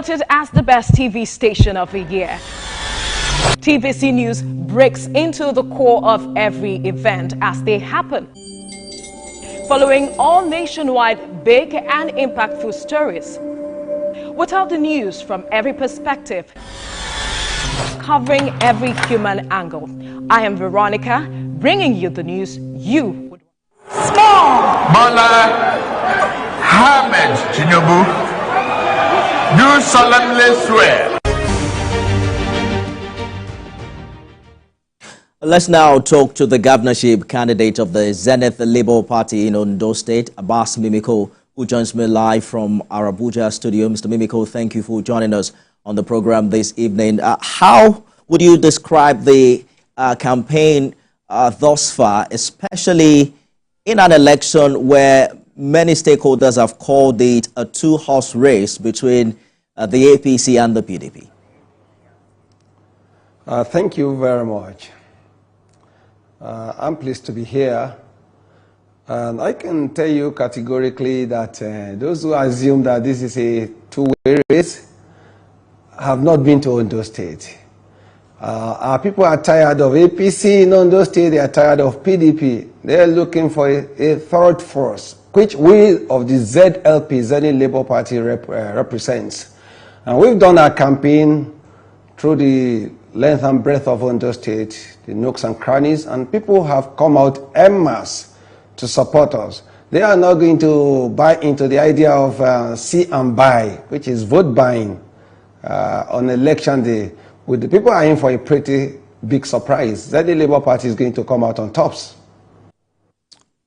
Voted as the best TV station of the year. TVC News breaks into the core of every event as they happen. Following all nationwide big and impactful stories. Without the news from every perspective. Covering every human angle. I am Veronica, bringing you the news you would want. Small! Bola Ahmed Tinubu, do solemnly swear. Let's now talk to the governorship candidate of the Zenith Labour Party in Ondo State, Abass Mimiko, who joins me live from our Abuja studio. Mr. Mimiko, thank you for joining us on the program this evening. How would you describe the campaign thus far, especially in an election where many stakeholders have called it a two-horse race between the APC and the PDP? Thank you very much. I'm pleased to be here. And I can tell you categorically that those who assume that this is a two-way race have not been to Ondo State. Our people are tired of APC in Ondo State. They are tired of PDP. They are looking for a third force, which we of the ZLP, Zenith Labour Party, represents. And we've done our campaign through the length and breadth of Ondo State, the nooks and crannies, and people have come out en masse to support us. They are not going to buy into the idea of see and buy, which is vote buying on election day. With the people are in for a pretty big surprise. That the Labour Party is going to come out on tops.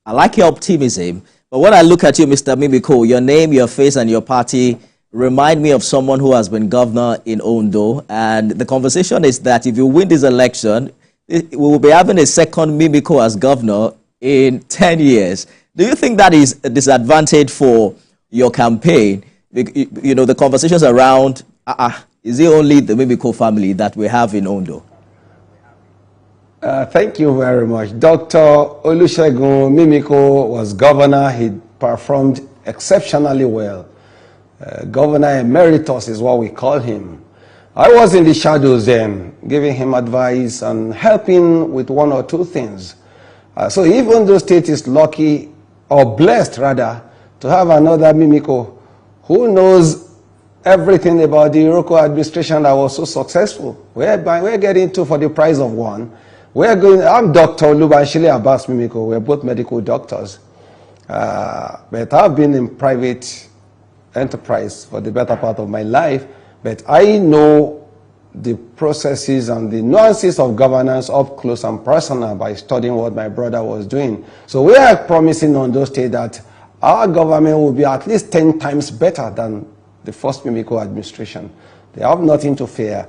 I like your optimism, but when I look at you, Mr. Mimiko, your name, your face, and your party remind me of someone who has been governor in Ondo. And the conversation is that if you win this election, we will be having a second Mimiko as governor in 10 years. Do you think that is a disadvantage for your campaign? You know, the conversations around, is it only the Mimiko family that we have in Ondo? Thank you very much. Dr. Olusegun Mimiko was governor. He performed exceptionally well. Governor Emeritus is what we call him. I was in the shadows then, giving him advice and helping with one or two things. So even though state is lucky, or blessed rather, to have another Mimiko who knows everything about the Iroko administration that was so successful. We're getting two for the price of one. I'm Dr. Olubanshile Abass Mimiko. We're both medical doctors. But I've been in private enterprise for the better part of my life. But I know the processes and the nuances of governance up close and personal by studying what my brother was doing. So we are promising on those days that our government will be at least 10 times better than the first Mimiko administration. They have nothing to fear.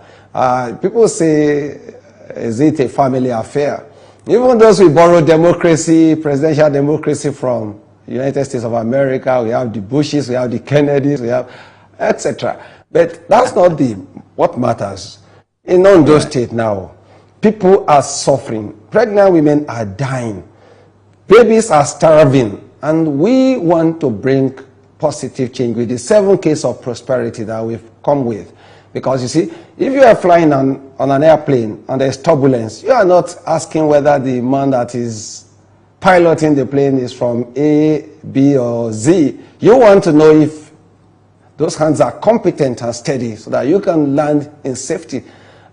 People say, is it a family affair? Even those we borrow democracy, presidential democracy from United States of America, we have the Bushes, we have the Kennedys, we have etc. But that's not what matters. In Ondo State now, people are suffering. Pregnant women are dying. Babies are starving. And we want to bring positive change with the 7 cases of prosperity that we've come with. Because you see, if you are flying on an airplane and there's turbulence, you are not asking whether the man that is piloting the plane is from A, B, or Z. You want to know if those hands are competent and steady so that you can land in safety.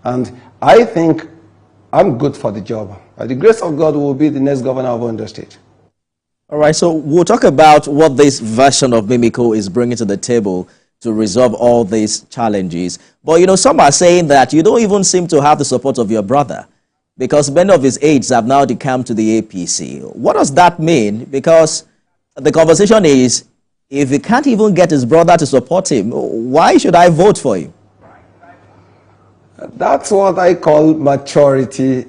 And I think I'm good for the job. By the grace of God, we will be the next governor of Ondo State. All right, so we'll talk about what this version of Mimiko is bringing to the table to resolve all these challenges. But, you know, some are saying that you don't even seem to have the support of your brother because many of his aides have now decamped to the APC. What does that mean? Because the conversation is, if he can't even get his brother to support him, why should I vote for him? That's what I call maturity,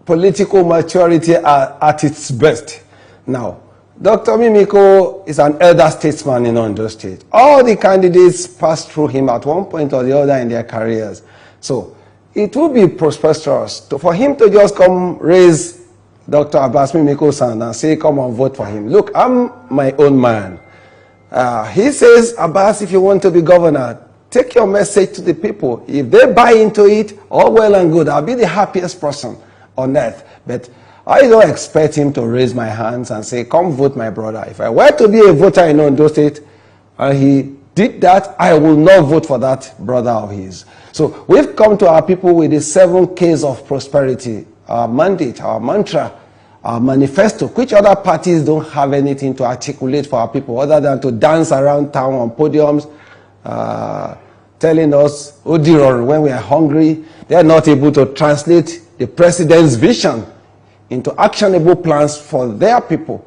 political maturity at its best. Now, Dr. Mimiko is an elder statesman in Ondo State. All the candidates passed through him at one point or the other in their careers. So it would be preposterous for him to just come raise Dr. Abass Mimiko's hand and say, come and vote for him. Look, I'm my own man. He says, Abass, if you want to be governor, Take your message to the people. If they buy into it, all well and good. I'll be the happiest person on earth. But I don't expect him to raise my hands and say, come vote my brother. If I were to be a voter in Ondo State and he did that, I will not vote for that brother of his. So we've come to our people with the 7 Ks of prosperity, our mandate, our mantra, our manifesto, which other parties don't have anything to articulate for our people other than to dance around town on podiums, telling us Odiror when we are hungry. They are not able to translate the president's vision into actionable plans for their people.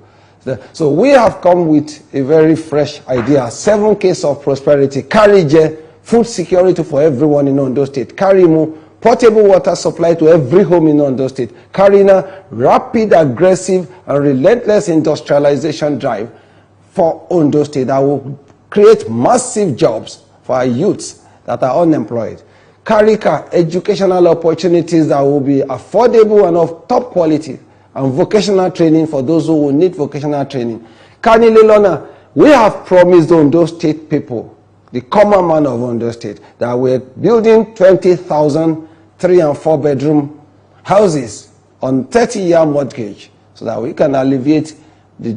So we have come with a very fresh idea. 7 Ks of prosperity. Carije, food security for everyone in Ondo State. Karimu, portable water supply to every home in Ondo State. Karina, rapid, aggressive, and relentless industrialization drive for Ondo State that will create massive jobs for our youths that are unemployed. Karika, educational opportunities that will be affordable and of top quality, and vocational training for those who will need vocational training. Kanilelona, we have promised Ondo State people, the common man of Ondo State, that we're building 20,000 3- and 4-bedroom houses on 30-year mortgage so that we can alleviate the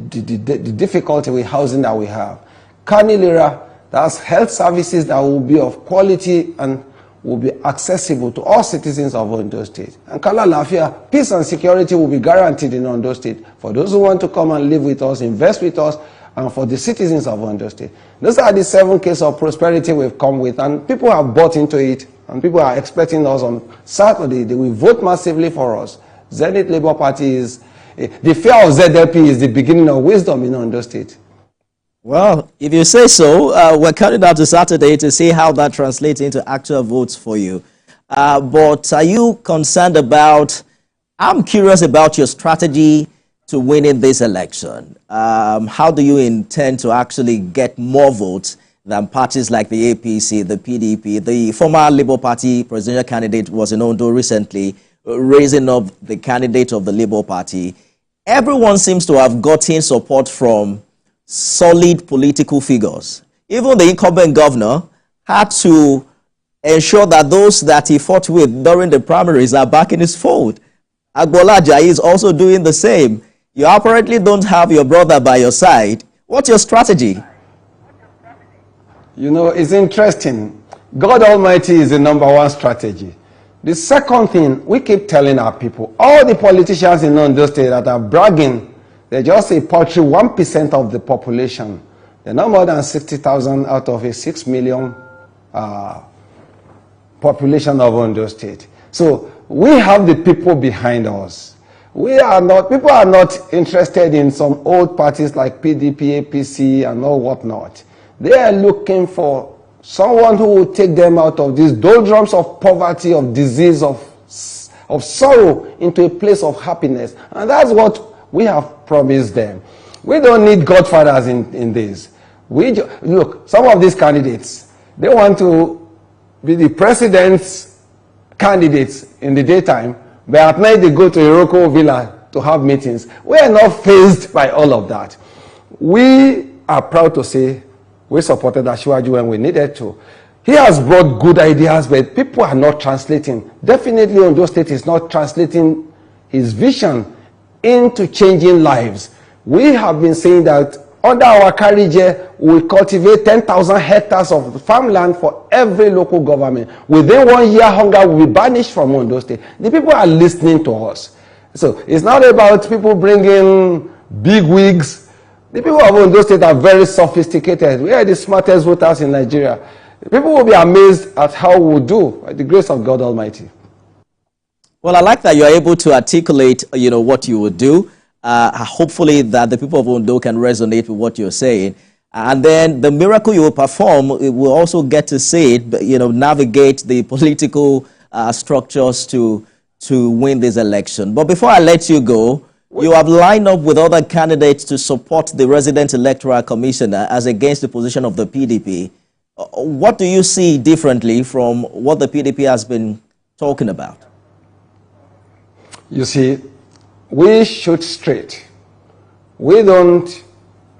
difficulty with housing that we have. Kanilera, that's health services that will be of quality and will be accessible to all citizens of Ondo State. And Kala Lafia, peace and security will be guaranteed in Ondo State for those who want to come and live with us, invest with us, and for the citizens of Ondo State. Those are the 7 Ks of prosperity we've come with, and people have bought into it, and people are expecting us on Saturday. They will vote massively for us. Zenith Labour Party is, the fear of ZLP is the beginning of wisdom in Ondo State. Well, if you say so, we're counting down to Saturday to see how that translates into actual votes for you. But are you concerned about, I'm curious about your strategy to winning this election. How do you intend to actually get more votes than parties like the APC, the PDP? The former Labour Party presidential candidate was in Ondo recently, raising up the candidate of the Labour Party. Everyone seems to have gotten support from solid political figures. Even the incumbent governor had to ensure that those that he fought with during the primaries are back in his fold. Agbola Ajayi is also doing the same. You apparently don't have your brother by your side. What's your strategy? You know, it's interesting. God Almighty is the #1 strategy. The second thing, we keep telling our people, all the politicians in Ondo State that are bragging, they're just a paltry 1% of the population. They're not more than 60,000 out of a 6 million population of Ondo State. So we have the people behind us. People are not interested in some old parties like PDP, APC, and all whatnot. They are looking for someone who will take them out of these doldrums of poverty, of disease, of sorrow into a place of happiness. And that's what we have promised them. We don't need godfathers in this. Look, some of these candidates, they want to be the president's candidates in the daytime, but at night they go to Iroko Villa to have meetings. We are not fazed by all of that. We are proud to say we supported Asiwaju when we needed to. He has brought good ideas, but people are not translating. Definitely Ondo State is not translating his vision into changing lives. We have been saying that under our Karije, we cultivate 10,000 hectares of farmland for every local government. Within 1 year, hunger will be banished from Ondo State. The people are listening to us. So it's not about people bringing big wigs. The people of Ondo State are very sophisticated. We are the smartest voters in Nigeria. People will be amazed at how we do by the grace of God Almighty. Well, I like that you're able to articulate, what you would do. Hopefully that the people of Ondo can resonate with what you're saying. And then the miracle you will perform, it will also get to see it, navigate the political structures to win this election. But before I let you go, you have lined up with other candidates to support the resident electoral commissioner as against the position of the PDP. What do you see differently from what the PDP has been talking about? You see, we shoot straight. We don't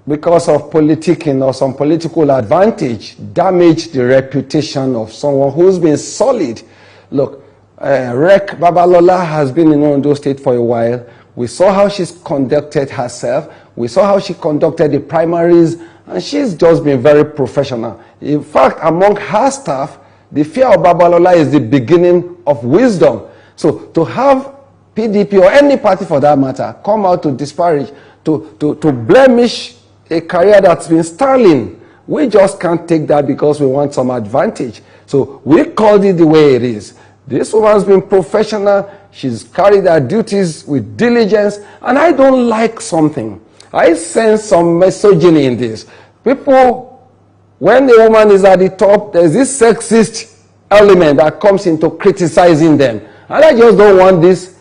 because of politicking or some political advantage, damage the reputation of someone who's been solid. Look, Rek Babalola has been in Ondo State for a while. We saw how she's conducted herself. We saw how she conducted the primaries, and she's just been very professional. In fact, among her staff, the fear of Babalola is the beginning of wisdom. So to have PDP or any party for that matter come out to disparage, to blemish a career that's been sterling, we just can't take that because we want some advantage. So we called it the way it is. This woman's been professional. She's carried her duties with diligence. And I don't like something. I sense some misogyny in this. People, when the woman is at the top, there's this sexist element that comes into criticizing them. And I just don't want this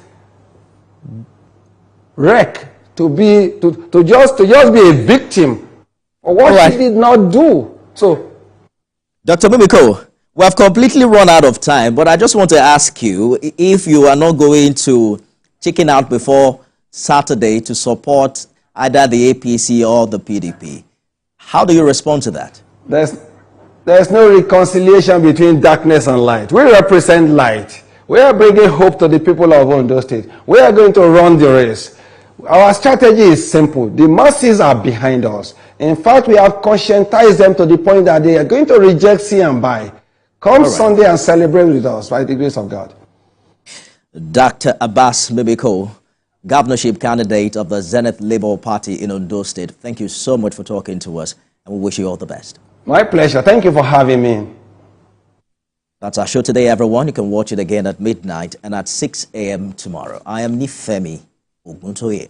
wreck to just be a victim of what she did not do. So, Dr. Mimiko, we have completely run out of time, but I just want to ask you if you are not going to chicken out before Saturday to support either the APC or the PDP. How do you respond to that? There's no reconciliation between darkness and light. We represent light. We are bringing hope to the people of Ondo State. We are going to run the race. Our strategy is simple. The masses are behind us. In fact, we have conscientized them to the point that they are going to reject see and buy. Come Sunday and celebrate with us by the grace of God. Dr. Abass Mimiko, governorship candidate of the Zenith Labour Party in Ondo State. Thank you so much for talking to us, and we wish you all the best. My pleasure. Thank you for having me. That's our show today, everyone. You can watch it again at midnight and at 6 a.m. tomorrow. I am Nifemi Oguntoye.